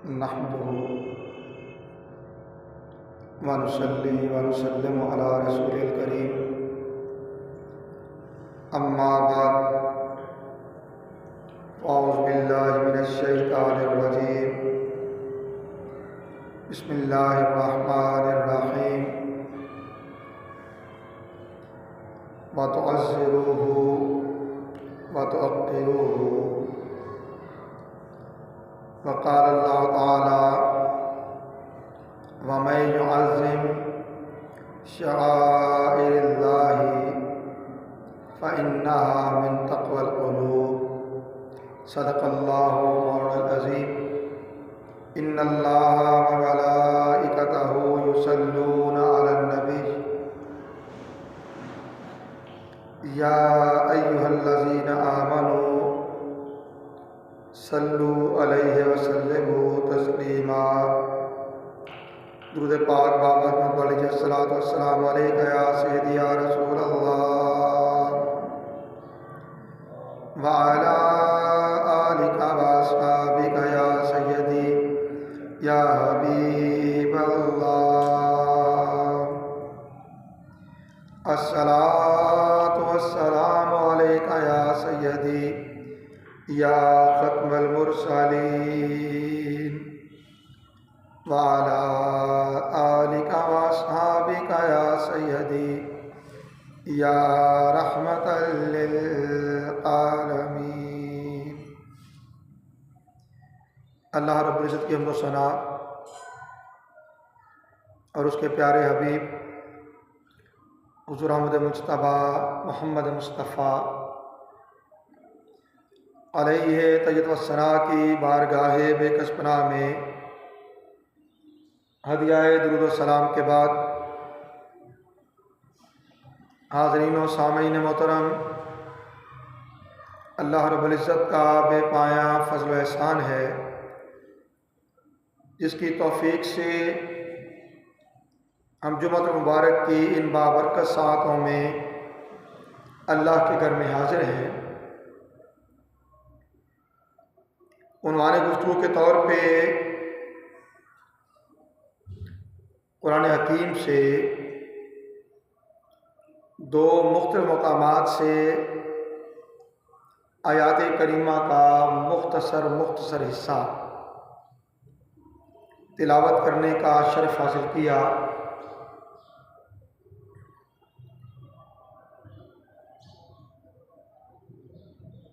نحمده ونصلي ونسلم على رسول الكريم اما بعد اعوذ باللہ من الشیطان الرجیم بسم اللہ الرحمن الرحیم وتعزروه وتوقروه وقال اللہ تعالی ومن يعظم شعائر اللہ فإنها من تقوى القلوب صدق اللہ مولانا العظیم ان اللہ وملائکتہ یصلون علی النبی یا ایہا الذین آمنوا صلو علیہ وسلموا تسلیما۔ درود پاک بابر میں پڑھ لیجیے۔ الصلاۃ والسلام علیک یا سیدی یا رسول اللہ وعلی آلک واصحابک یا سیدی یا حبیب اللہ۔ الصلاۃ والسلام علیک یا سیدی یا ختم المرسلین وعلی آلک واصحابک یا سیدی یا رحمۃ للعالمین۔ اللہ رب العزت کی حمد و ثنا اور اس کے پیارے حبیب حضور احمد مجتبیٰ محمد مصطفیٰ علیہ تیت و ثنا کی بارگاہ بے کس پناہ میں ہدیہ درود و سلام کے بعد حاضرین و سامعین محترم، اللہ رب العزت کا بے پایاں فضل و احسان ہے جس کی توفیق سے ہم جمعۃ المبارک کی ان بابرکت ساعتوں میں اللہ کے گھر میں حاضر ہیں۔ عنوان گفتگو کے طور پہ قرآن حکیم سے دو مختلف مقامات سے آیات کریمہ کا مختصر حصہ تلاوت کرنے کا شرف حاصل کیا۔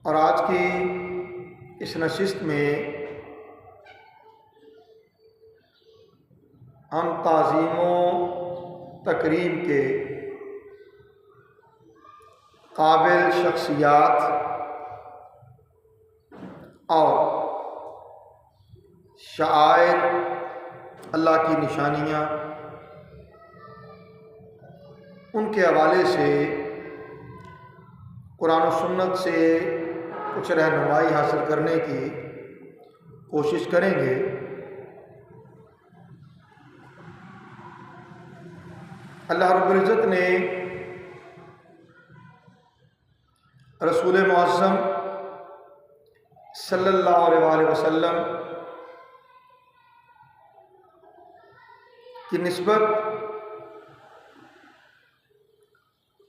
اور آج کی اس نشست میں ہم تعظیم و تکریم کے قابل شخصیات اور شعائر اللہ کی نشانیاں ان کے حوالے سے قرآن و سنت سے کچھ رہنمائی حاصل کرنے کی کوشش کریں گے۔ اللہ رب العزت نے رسول معظم صلی اللہ علیہ وآلہ وسلم کی نسبت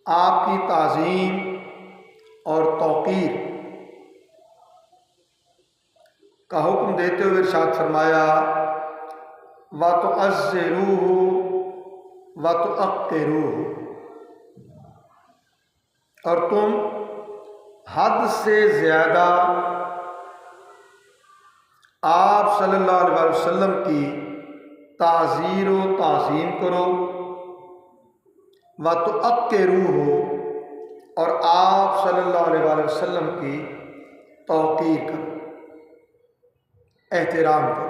آپ کی تعظیم اور توقیر کا حکم دیتے ہوئے ارشاد فرمایا وَتُعَزِّرُوهُ وَتُعَقِّرُوهُ، اور تم حد سے زیادہ آپ صلی اللہ علیہ وسلم کی تعزیر و تعظیم کرو، وَتُعَقِّرُوهُ، اور آپ صلی اللہ علیہ وسلم کی توقیر کرو، احترام کرو۔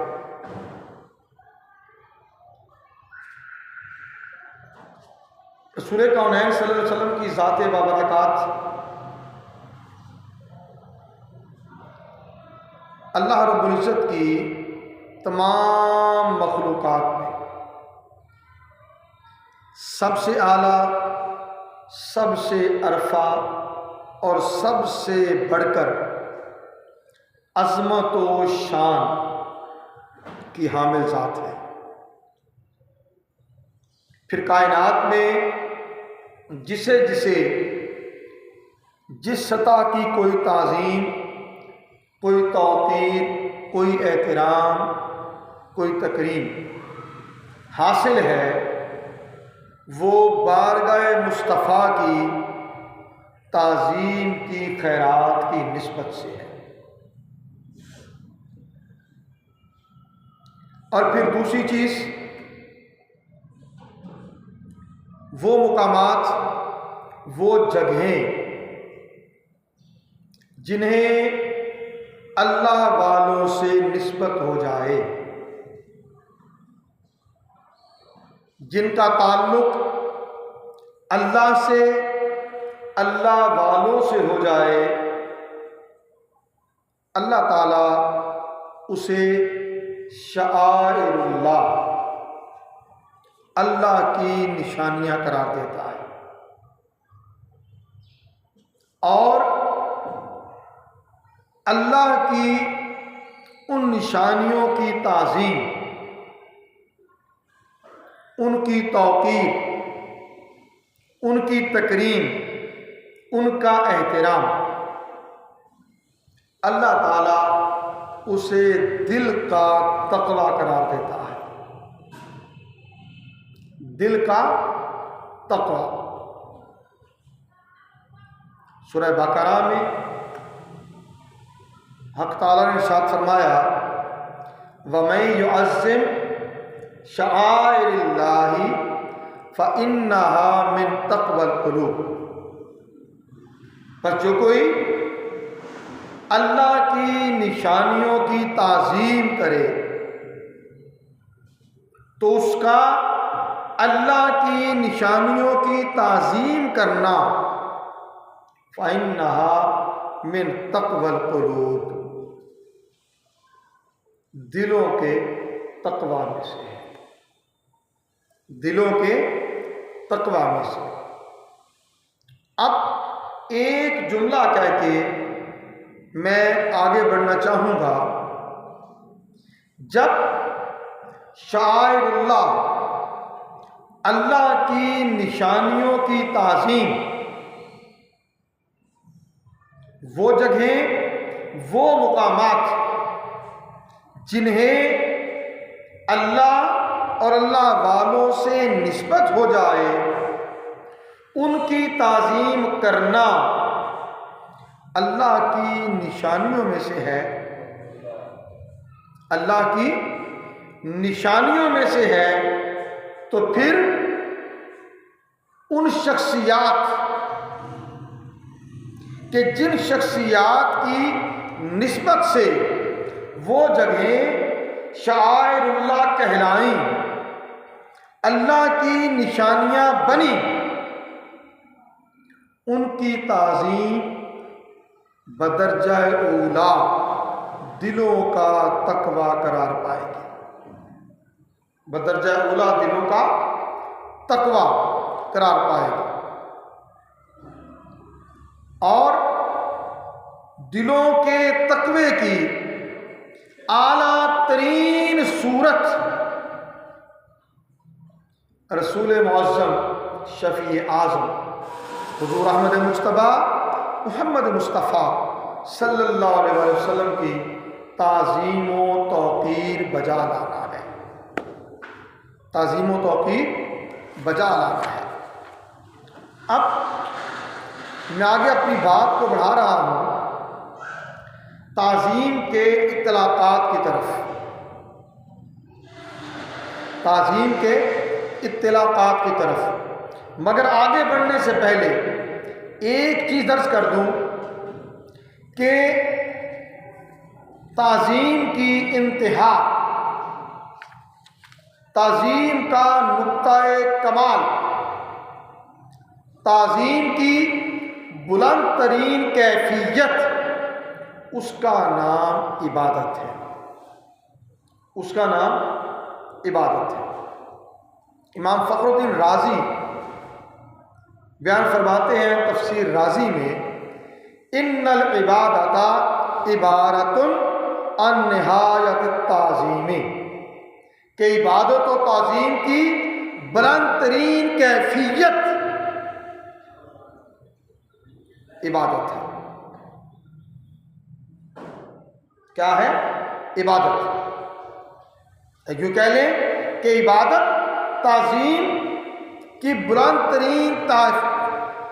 رسول کونین صلی اللہ علیہ وسلم کی ذات بابرکات اللہ رب العزت کی تمام مخلوقات میں سب سے اعلیٰ، سب سے عرفہ اور سب سے بڑھ کر عظمت و شان کی حامل ذات ہے۔ پھر کائنات میں جسے جس سطح کی کوئی تعظیم، کوئی توقیر، کوئی احترام، کوئی تکریم حاصل ہے، وہ بارگاہ مصطفیٰ کی تعظیم کی خیرات کی نسبت سے ہے۔ اور پھر دوسری چیز، وہ مقامات، وہ جگہیں جنہیں اللہ والوں سے نسبت ہو جائے، جن کا تعلق اللہ سے، اللہ والوں سے ہو جائے، اللہ تعالیٰ اسے شعائر اللہ کی نشانیاں قرار دیتا ہے۔ اور اللہ کی ان نشانیوں کی تعظیم، ان کی توقیر، ان کی تکریم، ان کا احترام، اللہ تعالیٰ اسے دل کا تقویٰ قرار دیتا ہے۔ دل کا تقویٰ۔ سورہ بقرہ میں حق تعالیٰ نے ارشاد فرمایا، وَمَن يُعَظِّمْ شَعَائِرَ اللَّهِ فَإِنَّهَا مِن تَقْوَى الْقُلُوبِ۔ پس جو کوئی اللہ کی نشانیوں کی تعظیم کرے تو اس کا اللہ کی نشانیوں کی تعظیم کرنا فَإِنَّهَا مِن تَقْوَى الْقُلُوبِ، دلوں کے تقویٰ میں سے ہے، دلوں کے تقویٰ میں سے۔ اب ایک جملہ کہہ کے میں آگے بڑھنا چاہوں گا۔ جب شعائر اللہ کی نشانیوں کی تعظیم، وہ جگہیں، وہ مقامات جنہیں اللہ اور اللہ والوں سے نسبت ہو جائے، ان کی تعظیم کرنا اللہ کی نشانیوں میں سے ہے، اللہ کی نشانیوں میں سے ہے۔ تو پھر ان شخصیات کہ جن شخصیات کی نسبت سے وہ جگہیں شعائر اللہ کہلائیں، اللہ کی نشانیاں بنی، ان کی تعظیم بدرجہ اولا دلوں کا تقویٰ قرار پائے گی، بدرجہ اولا دلوں کا تقویٰ قرار پائے گی۔ اور دلوں کے تقوی کی اعلیٰ ترین صورت رسول معظم شفیع اعظم حضور احمد مجتبیٰ محمد مصطفیٰ صلی اللہ علیہ وسلم کی تعظیم و توقیر بجا لانا ہے، تعظیم و توقیر بجا لانا ہے۔ اب میں آگے اپنی بات کو بڑھا رہا ہوں تعظیم کے اطلاقات کی طرف، تعظیم کے اطلاقات کی طرف، مگر آگے بڑھنے سے پہلے ایک چیز درج کر دوں کہ تعظیم کی انتہا، تعظیم کا نقطۂ کمال، تعظیم کی بلند ترین کیفیت، اس کا نام عبادت ہے، اس کا نام عبادت ہے۔ امام فخر الدین رازی بیان فرماتے ہیں تفسیر رازی میں، ان العبادۃ عبارۃ عن نہایت التعظیم، کہ عبادت و تعظیم کی بلند ترین کیفیت عبادت ہے۔ کیا ہے؟ عبادت۔ یوں کہہ لیں کہ عبادت تعظیم کی بلند ترین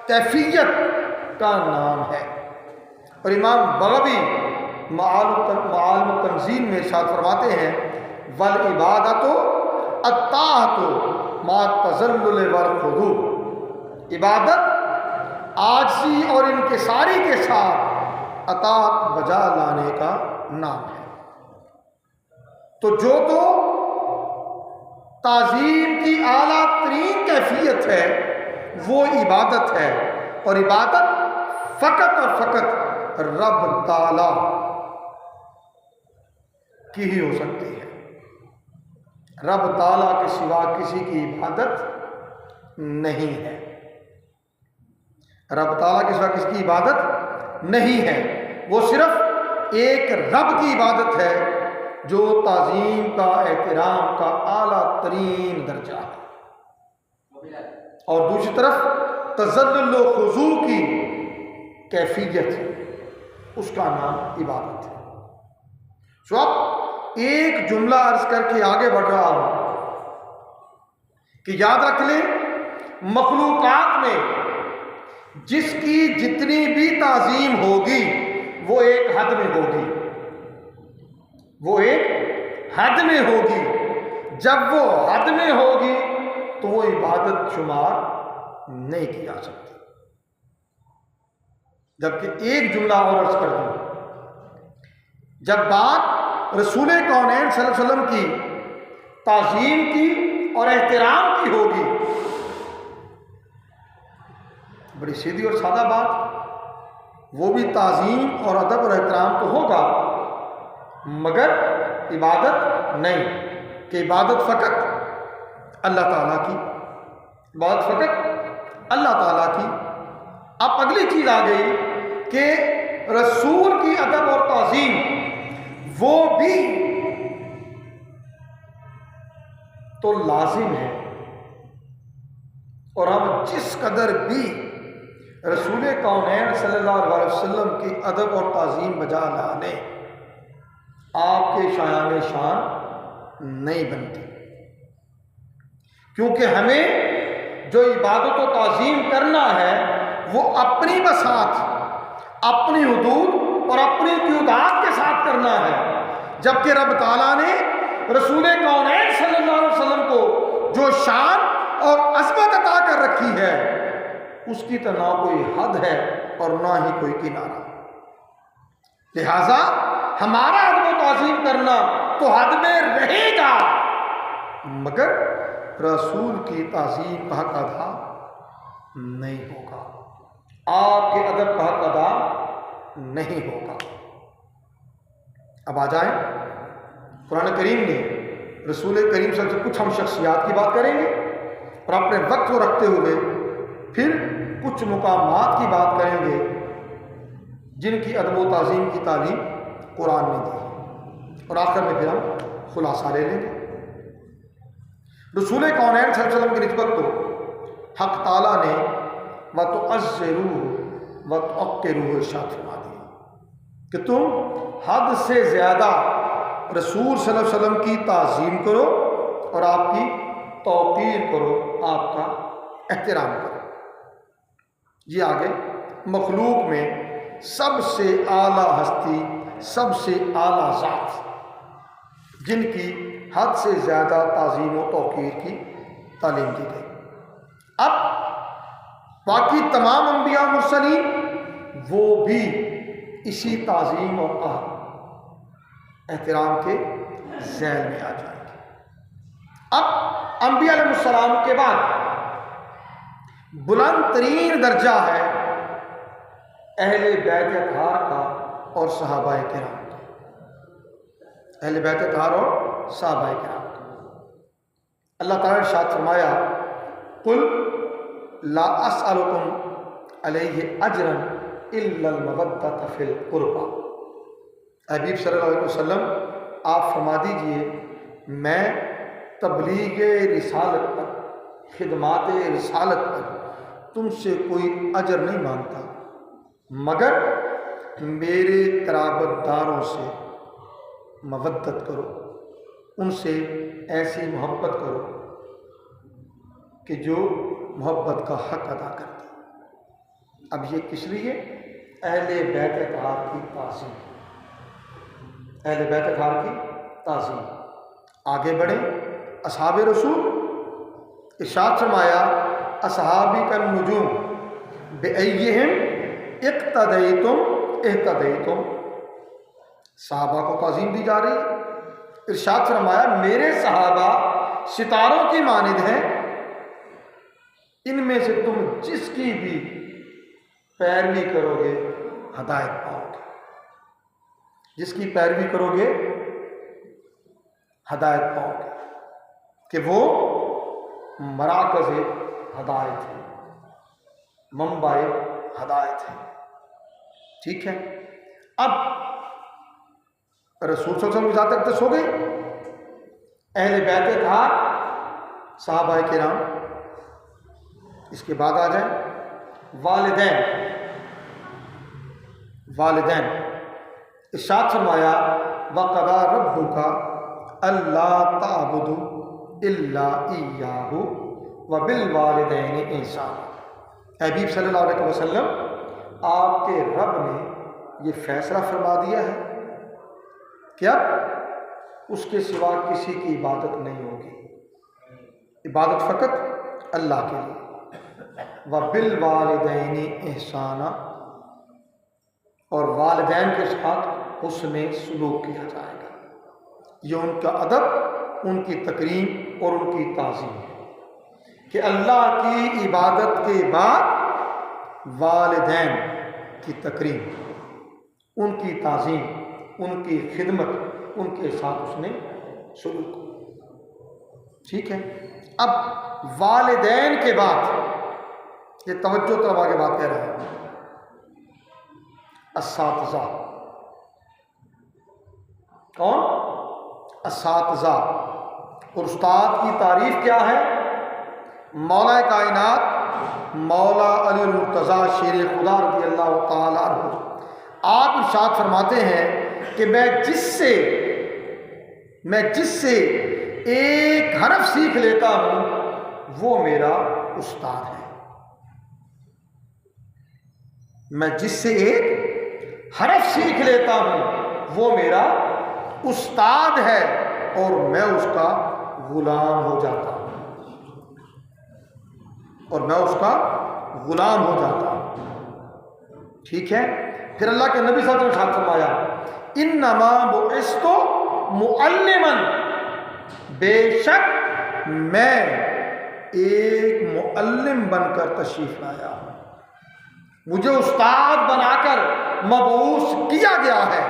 کیفیت کا نام ہے۔ اور امام بغوی معالم التنزیل میں ارشاد فرماتے ہیں والعبادت الطاعۃ مع التذلل والخضوع، عبادت عاجزی اور انکساری کے ساتھ اطاعت بجا لانے کا نام ہے۔ تو جو تو تعظیم کی اعلیٰ ترین کیفیت ہے وہ عبادت ہے، اور عبادت فقط اور فقط رب تعالی کی ہی ہو سکتی ہے۔ رب تعالیٰ کے سوا کسی کی عبادت نہیں ہے۔ رب تعالیٰ کے سوا کسی کی عبادت نہیں ہے، وہ صرف ایک رب کی عبادت ہے جو تعظیم کا، احترام کا اعلیٰ ترین درجہ ہے، اور دوسری طرف تذلل و خضوع کی کیفیت، اس کا نام عبادت ہے۔ سو اب ایک جملہ عرض کر کے آگے بڑھ رہا ہوں کہ یاد رکھ لیں، مخلوقات میں جس کی جتنی بھی تعظیم ہوگی وہ ایک حد میں ہوگی، وہ ایک حد میں ہوگی۔ جب وہ حد میں ہوگی تو وہ عبادت شمار نہیں کی جا سکتی۔ جبکہ ایک جملہ اور عرض کر دوں، جب بات رسول کونین صلی اللہ علیہ وسلم کی تعظیم کی اور احترام کی ہوگی، بڑی سیدھی اور سادہ بات، وہ بھی تعظیم اور ادب اور احترام تو ہوگا مگر عبادت نہیں، کہ عبادت فقط اللہ تعالیٰ کی، عبادت فقط اللہ تعالیٰ کی۔ اب اگلی چیز آ گئی کہ رسول کی ادب اور تعظیم وہ بھی تو لازم ہے، اور ہم جس قدر بھی رسول کونین صلی اللہ علیہ وسلم کی ادب اور تعظیم بجا لانے، آپ کے شایان شان نہیں بنتی، کیونکہ ہمیں جو عبادت و تعظیم کرنا ہے وہ اپنی بساط، اپنی حدود اور اپنی قیودات کے ساتھ کرنا ہے، جبکہ رب تعالیٰ نے رسول کونین صلی اللہ علیہ وسلم کو جو شان اور عظمت عطا کر رکھی ہے اس کی تو نہ کوئی حد ہے اور نہ ہی کوئی کنارہ، لہذا ہمارا ادب و تعظیم کرنا تو حد میں رہے گا، مگر رسول کی تعظیم کا حق ادا نہیں ہوگا، آپ کے ادب کا حق ادا نہیں ہوگا۔ اب آ جائیں، قرآن کریم نے رسول کریم صلی اللہ علیہ وسلم سے کچھ ہم شخصیات کی بات کریں گے اور اپنے وقت کو رکھتے ہوئے پھر کچھ مقامات کی بات کریں گے جن کی ادب و تعظیم کی تعلیم قرآن نے دی، اور آخر میں پھر ہم خلاصہ لے لیں گے۔ رسول کونین صلی اللہ علیہ وسلم کی نسبت تو حق تعالیٰ نے وَتُعَزِّرُوهُ وَتُعَقِّرُوهُ ارشاد فرما دیا کہ تم حد سے زیادہ رسول صلی اللہ علیہ وسلم کی تعظیم کرو اور آپ کی توقیر کرو، آپ کا احترام کرو۔ یہ آگے مخلوق میں سب سے اعلیٰ ہستی، سب سے اعلیٰ ذات جن کی حد سے زیادہ تعظیم و توقیر کی تعلیم دی گئی۔ اب باقی تمام انبیاء مرسلین وہ بھی اسی تعظیم اور احترام کے ذیل میں آ جائیں گے۔ اب انبیاء علیہ السلام کے بعد بلند ترین درجہ ہے اہل بیت اطہار کا اور صحابہ کرام کا، اہل بیت اطہار اور صحابہ کرام کا۔ اللہ تعالیٰ نے ارشاد فرمایا قل لا اسألکم علیہ اجرا الا المودۃ فی القربى، حبیب صلی اللہ علیہ وسلم آپ فرما دیجئے میں تبلیغ رسالت پر، خدمات رسالت پر تم سے کوئی اجر نہیں مانگتا، مگر میرے قرابت داروں سے مودت کرو، ان سے ایسی محبت کرو کہ جو محبت کا حق ادا کرتے۔ اب یہ کس لیے؟ اہل بیت اطہار کی تعظیم، اہل بیت اطہار کی تعظیم۔ آگے بڑھیں، اصحاب رسول، ارشاد فرمایا اصحابی کالنجوم بأیہم اقتدیتم اہتدیتم۔ صحابہ کو تعظیم دی جا رہی ہے۔ ارشاد فرمایا میرے صحابہ ستاروں کی مانند ہیں، ان میں سے تم جس کی بھی پیروی کرو گے ہدایت پاؤ گے، جس کی پیروی کرو گے ہدایت پاؤ گے، کہ وہ مراکز ہدایت ہے، منبع ہدایت ہے۔ ٹھیک ہے، اب رسول صلی اللہ علیہ وسلم کی ذات اقدس ہو گئی، اہل بیت اطہار صحابہ کرام۔ اس کے بعد آ جائیں والدین، والدین ارشاد فرمایا وَقَضَىٰ رَبُّكَ أَلَّا تَعْبُدُوا إِلَّا إِيَّاهُ وَبِالْوَالِدَيْنِ إِحْسَانًا۔ حبیب صلی اللہ علیہ وسلم، آپ کے رب نے یہ فیصلہ فرما دیا ہے کہ اب اس کے سوا کسی کی عبادت نہیں ہوگی، عبادت فقط اللہ کے لیے۔ وَبِالْوَالِدَيْنِ إِحْسَانًا، اور والدین کے ساتھ حسن سلوک کیا جائے گا۔ یہ ان کا ادب، ان کی تکریم اور ان کی تعظیم ہے کہ اللہ کی عبادت کے بعد والدین کی تکریم، ان کی تعظیم، ان کی خدمت، ان کے ساتھ اس نے سلوک۔ ٹھیک ہے، اب والدین کے بعد یہ توجہ طلبا کے بات کہہ رہا ہے، اساتذہ۔ کون؟ اساتذہ۔ اور استاد کی تعریف کیا ہے؟ مولا کائنات مولا علی المرتضیٰ شیر خدا رضی اللہ تعالیٰ عنہ، آپ ارشاد فرماتے ہیں کہ میں جس سے ایک حرف سیکھ لیتا ہوں وہ میرا استاد ہے۔ میں جس سے ایک حرف سیکھ لیتا ہوں وہ میرا استاد ہے اور میں اس کا غلام ہو جاتا ہوں، اور میں اس کا غلام ہو جاتا ہوں۔ ٹھیک ہے، پھر اللہ کے نبی صلی اللہ علیہ وسلم نے فرمایا انما بعثت معلما، بے شک میں ایک معلم بن کر تشریف لایا ہوں، مجھے استاد بنا کر مبعوث کیا گیا ہے۔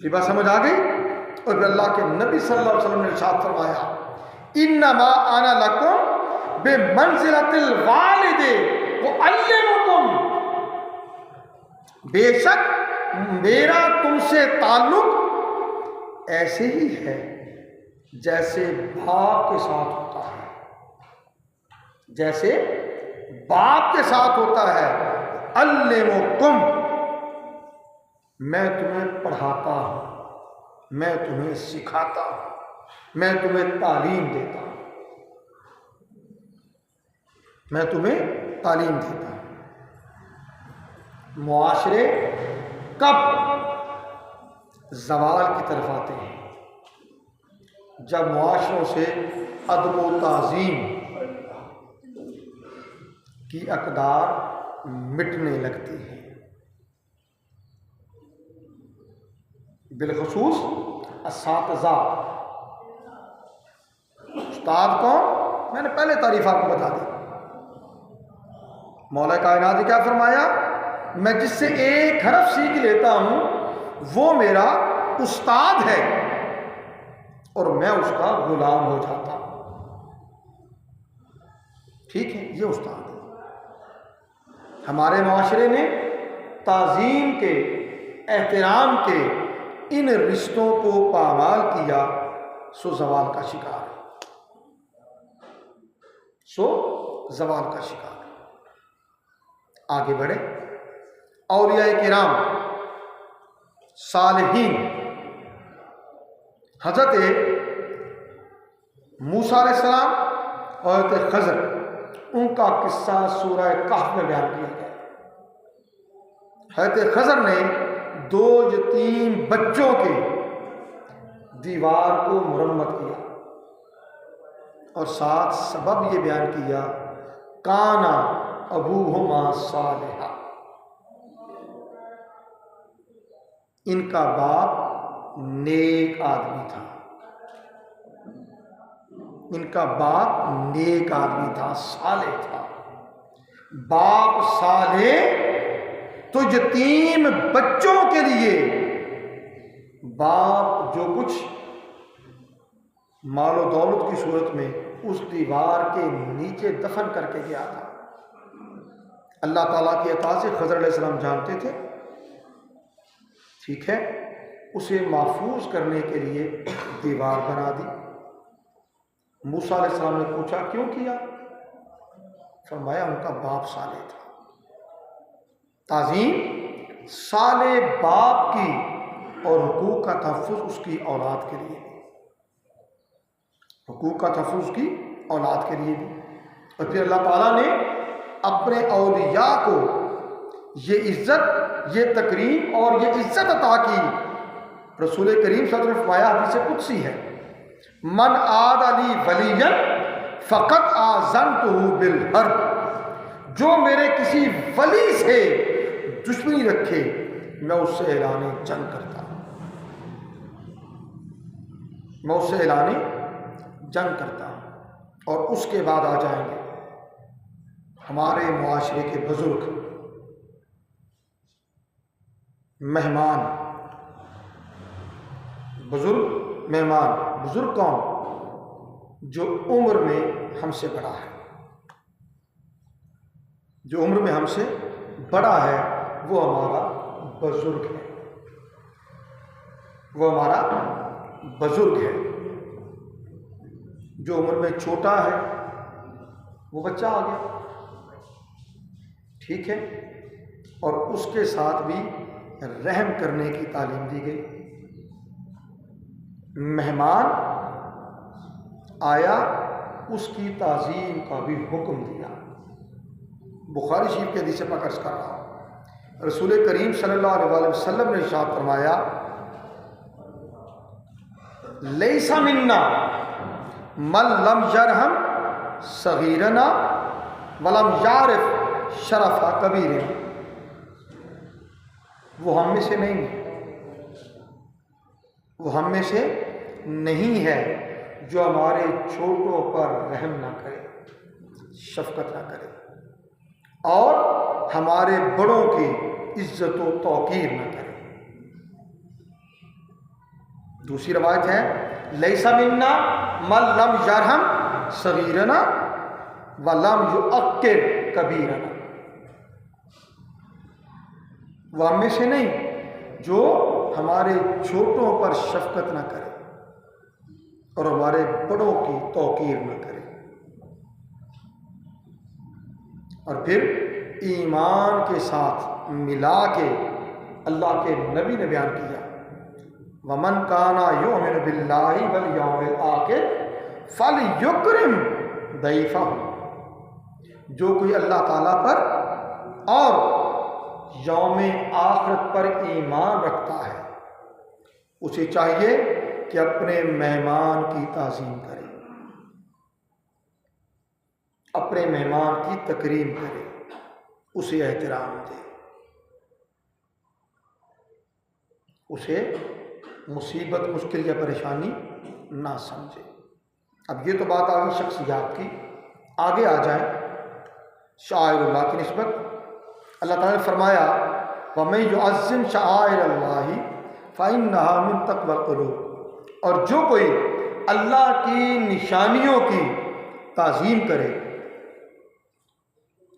یہ بات سمجھ آ گئی؟ اور پھر اللہ کے نبی صلی اللہ علیہ وسلم نے ارشاد فرمایا انما انا لکم بمنزلۃ الوالد اعلمکم، بے شک میرا تم سے تعلق ایسے ہی ہے جیسے باپ کے ساتھ ہوتا ہے، جیسے باپ کے ساتھ ہوتا ہے۔ علمکم، میں تمہیں پڑھاتا ہوں، میں تمہیں سکھاتا ہوں، میں تمہیں تعلیم دیتا ہوں، میں تمہیں تعلیم دیتا ہوں۔ معاشرے کب زوال کی طرف آتے ہیں؟ جب معاشروں سے ادب و تعظیم کی اقدار مٹنے لگتی ہے، بالخصوص اساتذہ۔ استاد کون؟ میں نے پہلے تعریف آپ کو بتا دی۔ مولا کائنات نے کیا فرمایا؟ میں جس سے ایک حرف سیکھ لیتا ہوں وہ میرا استاد ہے اور میں اس کا غلام ہو جاتا ہوں۔ ٹھیک ہے، یہ استاد ہے۔ ہمارے معاشرے نے تعظیم کے، احترام کے ان رشتوں کو پامال کیا سو زوال کا شکار ہے، سو زوال کا شکار ہے۔ آگے بڑھے، اولیاء کرام، صالحین، حضرت موسیٰ علیہ السلام اور حضرت خضر، ان کا قصہ سورہ کہف میں بیان کیا گیا۔ حضرت خضر نے 2 یتیم بچوں کے دیوار کو مرمت کیا اور ساتھ سبب یہ بیان کیا، کانا ابوہما صالحا، ان کا باپ نیک آدمی تھا، ان کا باپ نیک آدمی تھا، صالح تھا۔ باپ صالح تو یتیم بچوں کے لیے باپ جو کچھ مال و دولت کی صورت میں اس دیوار کے نیچے دفن کر کے گیا تھا، اللہ تعالیٰ کی عطا سے خضر علیہ السلام جانتے تھے، ٹھیک ہے، اسے محفوظ کرنے کے لیے دیوار بنا دی۔ موسیٰ علیہ السلام نے پوچھا کیوں کیا؟ فرمایا ان کا باپ صالح تھا۔ تعظیم صالح باپ کی اور حقوق کا تحفظ اس کی اولاد کے لیے، حقوق کا تحفظ اس کی اولاد کے لیے بھی۔ اور پھر اللہ تعالیٰ نے اپنے اولیاء کو یہ عزت، یہ تکریم اور یہ عزت عطا کی۔ رسول کریم صلی اللہ علیہ وسلم فرمایا، حدیث قدسی ہے، من عاد علی ولیًا فقط آذنتہ بالحرب، جو میرے کسی ولی سے دشمنی رکھے میں اس سے اعلان جنگ کرتا ہوں، میں اس سے اعلان جنگ کرتا ہوں۔ اور اس کے بعد آ جائیں گے ہمارے معاشرے کے بزرگ، مہمان، بزرگ مہمان۔ بزرگ کون؟ جو عمر میں ہم سے بڑا ہے، جو عمر میں ہم سے بڑا ہے وہ ہمارا بزرگ ہے، وہ ہمارا بزرگ ہے۔ جو عمر میں چھوٹا ہے وہ بچہ آ گیا، ٹھیک ہے، اور اس کے ساتھ بھی رحم کرنے کی تعلیم دی گئی۔ مہمان آیا، اس کی تعظیم کا بھی حکم دیا۔ بخاری شریف کے حدیث پاک عرض کر رہا ہوں، رسول کریم صلی اللہ علیہ وسلم نے ارشاد فرمایا، لیس منا من لم یرحم صغیرنا ولم یعرف شرف کبیرنا، وہ ہم میں سے نہیں ہے، وہ ہم میں سے نہیں ہے جو ہمارے چھوٹوں پر رحم نہ کرے، شفقت نہ کرے، اور ہمارے بڑوں کی عزت و توقیر نہ کرے۔ دوسری روایت ہے، لیس منا من لم یرحم صغیرنا ولم یعقر کبیرنا، وہ ہم میں سے نہیں جو ہمارے چھوٹوں پر شفقت نہ کرے اور ہمارے بڑوں کی توقیر نہ کرے۔ اور پھر ایمان کے ساتھ ملا کے اللہ کے نبی نے بیان کیا، وَمَنْ كَانَ يُؤْمِنُ بِاللَّهِ وَالْيَوْمِ الْآخِرِ فَلْيُكْرِمْ ضَيْفَهُ، جو کوئی اللہ تعالیٰ پر اور یوم آخرت پر ایمان رکھتا ہے اسے چاہیے کہ اپنے مہمان کی تعظیم کرے، اپنے مہمان کی تکریم کرے، اسے احترام دے، اسے مصیبت، مشکل یا پریشانی نہ سمجھے۔ اب یہ تو بات آ گئی شخصیات کی، آگے آ جائیں شعائر اللہ کی نسبت۔ اللہ تعالیٰ نے فرمایا، وَمَن يُعَظِّمْ شَعَائِرَ اللَّهِ فَإِنَّهَا مِن تَقْوَى الْقُلُوبِ، اور جو کوئی اللہ کی نشانیوں کی تعظیم کرے،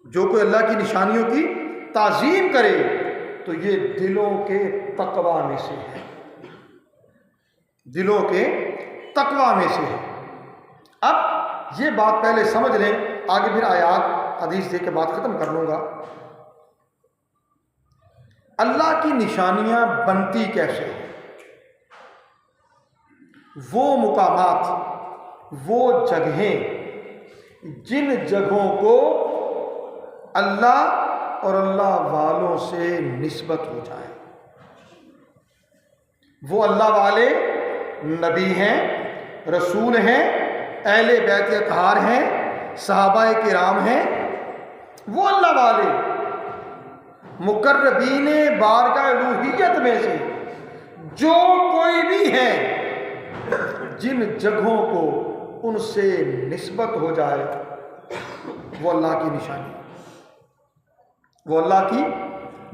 جو کوئی اللہ کی نشانیوں کی تعظیم کرے تو یہ دلوں کے تقویٰ میں سے ہے، دلوں کے تقوی میں سے ہے۔ اب یہ بات پہلے سمجھ لیں، آگے پھر آیات حدیث دے کے بات ختم کر لوں گا۔ اللہ کی نشانیاں بنتی کیسے ہیں؟ وہ مقامات، وہ جگہیں جن جگہوں کو اللہ اور اللہ والوں سے نسبت ہو جائے۔ وہ اللہ والے نبی ہیں، رسول ہیں، اہل بیت اطہار ہیں، صحابہ کرام ہیں، وہ اللہ والے مقربین بارگاہ الوہیت میں سے جو کوئی بھی ہے، جن جگہوں کو ان سے نسبت ہو جائے، وہ اللہ کی نشانی، وہ اللہ کی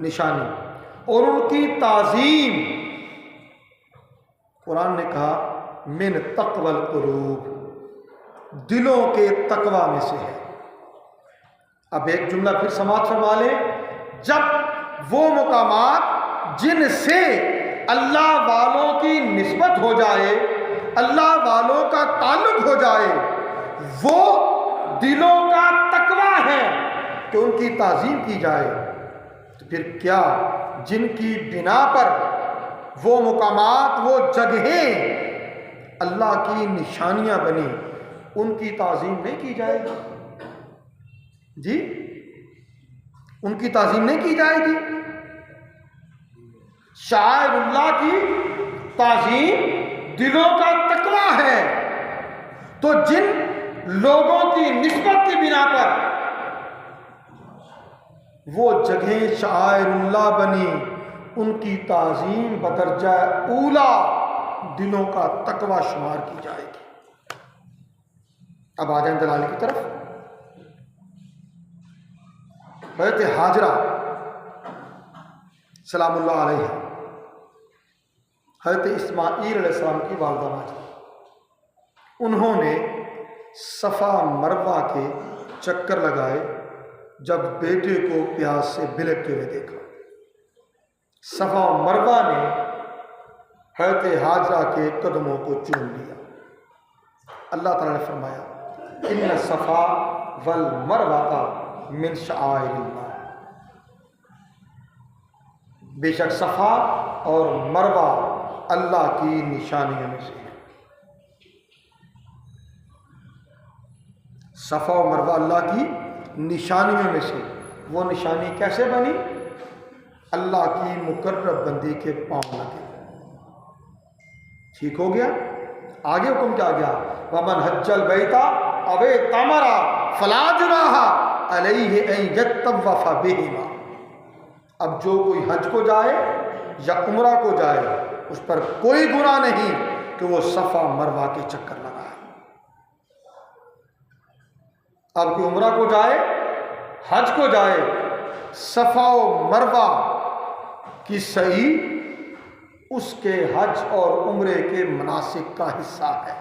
نشانی اور ان کی تعظیم۔ قرآن نے کہا من تقوی القلوب، دلوں کے تقوی میں سے ہے۔ اب ایک جملہ پھر سماعت فرما لیں، جب وہ مقامات جن سے اللہ والوں کی نسبت ہو جائے، اللہ والوں کا تعلق ہو جائے، وہ دلوں کا تقوی ہے کہ ان کی تعظیم کی جائے، تو پھر کیا جن کی بنا پر وہ مقامات، وہ جگہیں اللہ کی نشانیاں بنی، ان کی تعظیم نہیں کی جائے گی؟ جی، ان کی تعظیم نہیں کی جائے گی؟ شاعر اللہ کی تعظیم دلوں کا تقوی ہے، تو جن لوگوں کی نسبت کی بنا پر وہ جگہیں شاعر اللہ بنی، ان کی تعظیم بدرجہ اولا دلوں کا تقوی شمار کی جائے گی۔ اب آ جائیں دلائل کی طرف۔ حضرت ہاجرہ سلام اللہ علیہ، حضرت اسماعیل علیہ السلام کی والدہ ماجدہ، انہوں نے صفا مروہ کے چکر لگائے جب بیٹے کو پیاس سے بلکتے ہوئے دیکھا۔ صفا و مروہ نے حضرت ہاجرہ کے قدموں کو چوم لیا۔ اللہ تعالیٰ نے فرمایا ان صفا والمروہ من شعائر اللہ، بے شک صفا اور مروہ اللہ کی نشانیوں میں سے ہے۔ صفا و مروہ اللہ کی نشانیوں میں سے، وہ نشانی کیسے بنی؟ اللہ کی مقرب بندی کے پاؤں لگے۔ ٹھیک ہو گیا؟ آگے حکم کیا گیا؟ وَمَنْ حَجَّ الْبَيْتَ أَوْ اعْتَمَرَ فَلَا جُنَاحَ عَلَيْهِ أَن يَطَّوَّفَ بِهِمَا، اب جو کوئی حج کو جائے یا عمرہ کو جائے، اس پر کوئی گناہ نہیں کہ وہ صفا مروہ کے چکر لگائے۔ اب کوئی عمرہ کو جائے، حج کو جائے، صفا و مروہ کی سعی اس کے حج اور عمرے کے مناسک کا حصہ ہے۔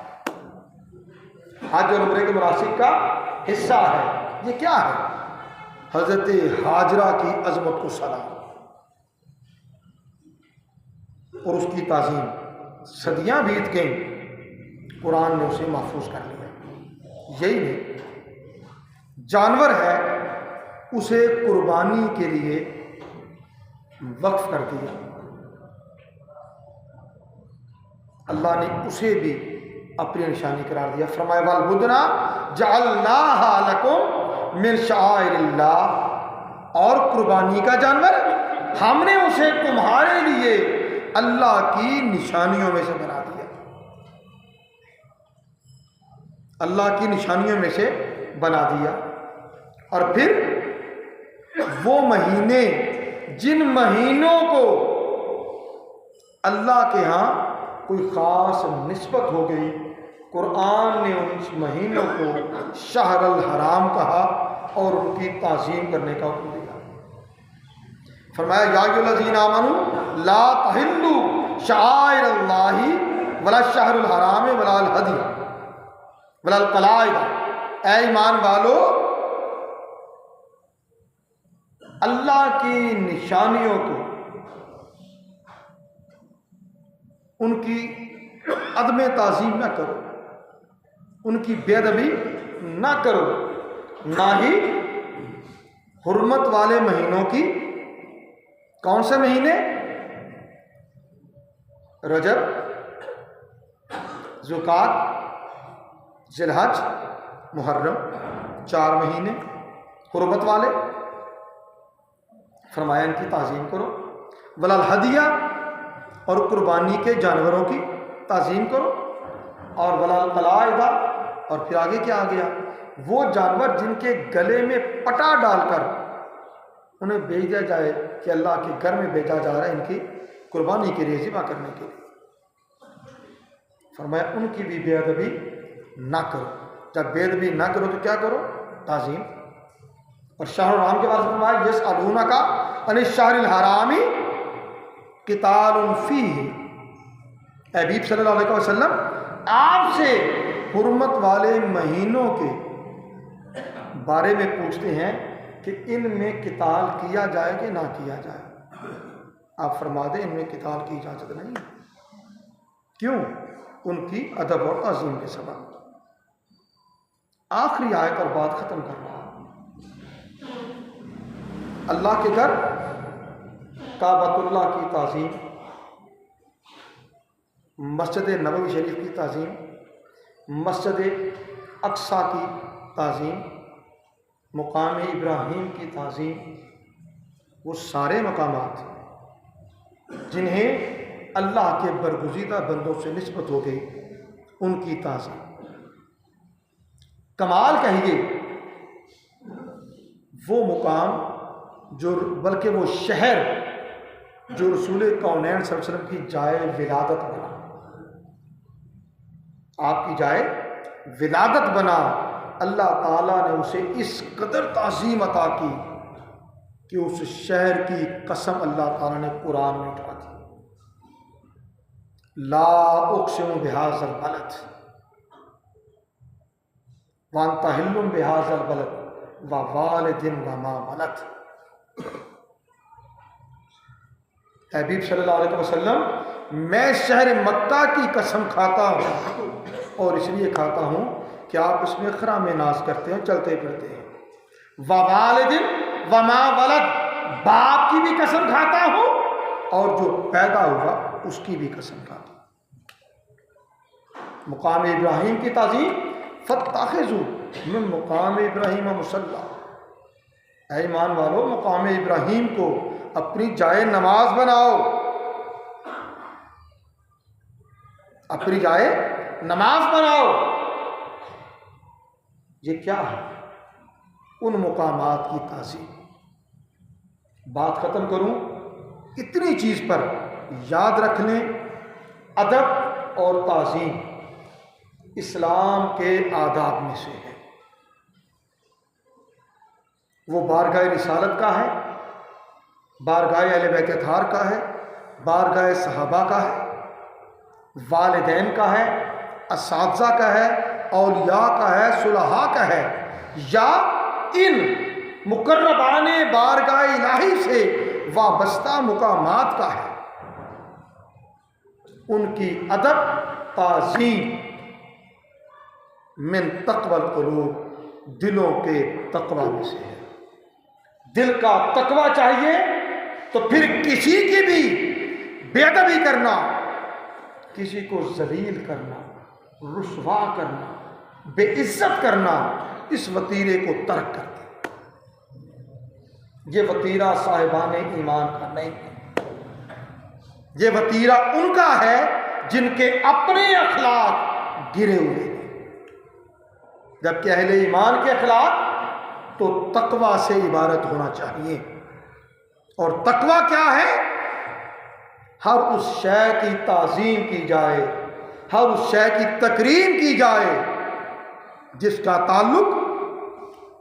حج اور عمرے کے مناسک کا حصہ ہے۔ یہ کیا ہے؟ حضرت ہاجرہ کی عظمت کو سلام اور اس کی تعظیم۔ صدیاں بیت گئیں، قرآن نے اسے محفوظ کر لیا۔ یہی نہیں، جانور ہے اسے قربانی کے لیے وقف کر دیا، اللہ نے اسے بھی اپنی نشانی قرار دیا۔ فرمایا والبدنا جعلناها لکم من شعائر اللہ، اور قربانی کا جانور ہم نے اسے تمہارے لیے اللہ کی نشانیوں میں سے بنا دیا، اللہ کی نشانیوں میں سے بنا دیا۔ اور پھر وہ مہینے جن مہینوں کو اللہ کے ہاں کوئی خاص نسبت ہو گئی، قرآن نے ان مہینوں کو شہر الحرام کہا اور ان کی تعظیم کرنے کا حکم دیا۔ فرمایا یا ایھا الذین آمنوا لا تحلوا شعائر اللہ ولا الشہر الحرام ولا الہدی ولا القلائد، اے ایمان والو اللہ کی نشانیوں کو، ان کی عدم تعظیم نہ کرو، ان کی بے ادبی نہ کرو، نہ ہی حرمت والے مہینوں کی، کون سے مہینے؟ رجب، ذوالقعدہ، ذی الحج، محرم، 4 مہینے حرمت والے، فرمایا ان کی تعظیم کرو۔ ولا الہدیہ، اور قربانی کے جانوروں کی تعظیم کرو، اور ولا القلائد، اور پھر آگے کیا آ گیا؟ وہ جانور جن کے گلے میں پٹا ڈال کر انہیں بھیج دیا جائے کہ اللہ کے گھر میں بھیجا جا رہا ہے ان کی قربانی کے لیے، ذبح کرنے کے لیے، فرمایا ان کی بھی بے ادبی نہ کرو۔ جب بے ادبی نہ کرو تو کیا کرو؟ تعظیم۔ اور شہر الحرام کے بارے میں فرمایا یسألونک عن الشہر الحرام قتال فیہ، اے حبیب صلی اللہ علیہ وسلم آپ سے حرمت والے مہینوں کے بارے میں پوچھتے ہیں کہ ان میں قتال کیا جائے کہ نہ کیا جائے، آپ فرما دیں ان میں قتال کی اجازت نہیں۔ کیوں؟ ان کی ادب اور تعظیم کے سبب۔ آخری آیت اور بات ختم کر رہا ہوں۔ اللہ کے گھر کعبۃ اللہ کی تعظیم، مسجد نبوی شریف کی تعظیم، مسجد اقصیٰ کی تعظیم، مقام ابراہیم کی تعظیم، وہ سارے مقامات جنہیں اللہ کے برگزیدہ بندوں سے نسبت ہو گئی، ان کی تعظیم۔ کمال کہیے وہ مقام جو، بلکہ وہ شہر جو رسول کونین صلی اللہ علیہ وسلم کی جائے ولادت بنا، آپ کی جائے ولادت بنا، اللہ تعالیٰ نے اسے اس قدر تعظیم عطا کی کہ اس شہر کی قسم اللہ تعالیٰ نے قرآن میں اٹھا دی، لا اقسم بہذا البلد وانت حل بہذا البلد ووالد وما ولد۔ حبیب صلی اللہ علیہ وسلم میں شہر مکہ کی قسم کھاتا ہوں، اور اس لیے کھاتا ہوں کہ آپ اس میں خرام ناز کرتے ہیں، چلتے پھرتے ہیں۔ ووالد وما ولد، باپ کی بھی قسم کھاتا ہوں اور جو پیدا ہوا اس کی بھی قسم کھاتا ہوں۔ مقام ابراہیم کی تعظیم، فاتخذوا من مقام ابراہیم مصلی، اے ایمان والو مقام ابراہیم کو اپنی جائے نماز بناؤ، اپنی جائے نماز بناؤ۔ یہ کیا ہے؟ ان مقامات کی تعظیم۔ بات ختم کروں، اتنی چیز پر یاد رکھ لیں، ادب اور تعظیم اسلام کے آداب میں سے ہے۔ وہ بارگاہ رسالت کا ہے، بارگاہ اہل بیت اطہار کا ہے، بارگاہ صحابہ کا ہے، والدین کا ہے، اساتذہ کا ہے، اولیاء کا ہے، صلحاء کا ہے، یا ان مقربان بارگاہ الہی سے وابستہ مقامات کا ہے۔ ان کی ادب تعظیم من تقوی القلوب، دلوں کے تقوی میں سے ہے۔ دل کا تقوی چاہیے تو پھر کسی کی بھی بے ادبی کرنا، کسی کو ذلیل کرنا، رسوا کرنا، بے عزت کرنا، اس وتیرے کو ترک کر دیں۔ یہ وتیرہ صاحبان ایمان کا نہیں ہے، یہ وتیرہ ان کا ہے جن کے اپنے اخلاق گرے ہوئے ہیں۔ جبکہ اہل ایمان کے اخلاق تو تقوی سے عبارت ہونا چاہیے۔ اور تقوی کیا ہے؟ ہر اس شے کی تعظیم کی جائے، ہر اس شے کی تکریم کی جائے جس کا تعلق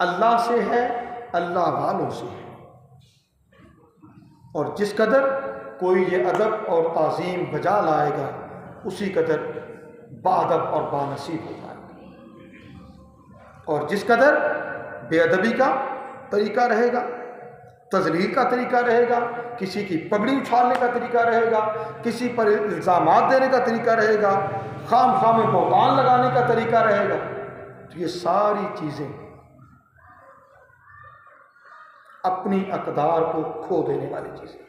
اللہ سے ہے، اللہ والوں سے ہے۔ اور جس قدر کوئی یہ ادب اور تعظیم بجا لائے گا، اسی قدر باادب اور بانصیب ہو جائے گا۔ اور جس قدر بے ادبی کا طریقہ رہے گا، تذلیل کا طریقہ رہے گا، کسی کی پگڑی اچھالنے کا طریقہ رہے گا، کسی پر الزامات دینے کا طریقہ رہے گا، خام خام میں بہتان لگانے کا طریقہ رہے گا، تو یہ ساری چیزیں اپنی اقدار کو کھو دینے والی چیزیں۔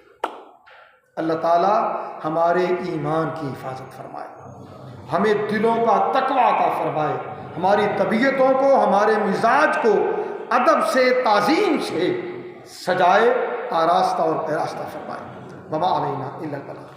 اللہ تعالیٰ ہمارے ایمان کی حفاظت فرمائے، ہمیں دلوں کا تقویٰ عطا فرمائے، ہماری طبیعتوں کو، ہمارے مزاج کو ادب سے، تعظیم سے سجائے، آراستہ اور پیراستہ فرمائے۔ وما علینا الا البلاغ۔